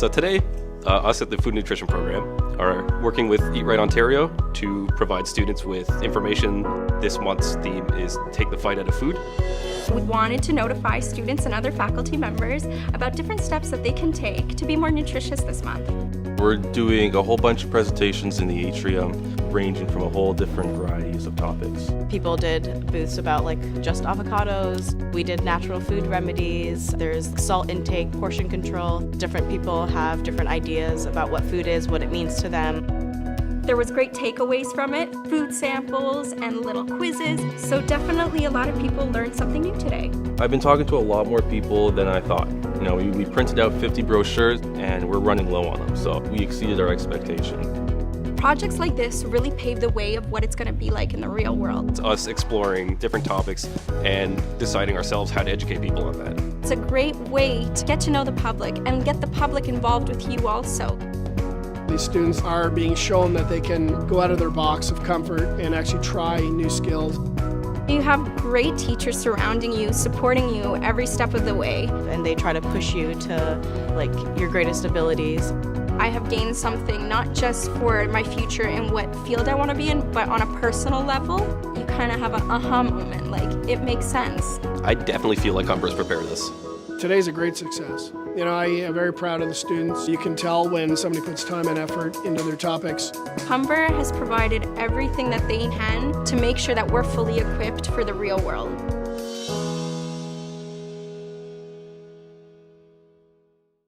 So today, us at the Food Nutrition Program are working with Eat Right Ontario to provide students with information. This month's theme is Take the Fight Out of Food. We wanted to notify students and other faculty members about different steps that they can take to be more nutritious this month. We're doing a whole bunch of presentations in the atrium, ranging from a whole different varieties of topics. People did booths about just avocados. We did natural food remedies. There's salt intake, portion control. Different people have different ideas about what food is, what it means to them. There was great takeaways from it, food samples and little quizzes, so definitely a lot of people learned something new today. I've been talking to a lot more people than I thought. We printed out 50 brochures and we're running low on them, so we exceeded our expectations. Projects like this really pave the way of what it's going to be like in the real world. It's us exploring different topics and deciding ourselves how to educate people on that. It's a great way to get to know the public and get the public involved with you also. These students are being shown that they can go out of their box of comfort and actually try new skills. You have great teachers surrounding you, supporting you every step of the way. And they try to push you to your greatest abilities. I have gained something not just for my future and what field I want to be in, but on a personal level. You kind of have an aha moment, it makes sense. I definitely feel like Humber's prepared this. Today's a great success. I am very proud of the students. You can tell when somebody puts time and effort into their topics. Humber has provided everything that they can to make sure that we're fully equipped for the real world.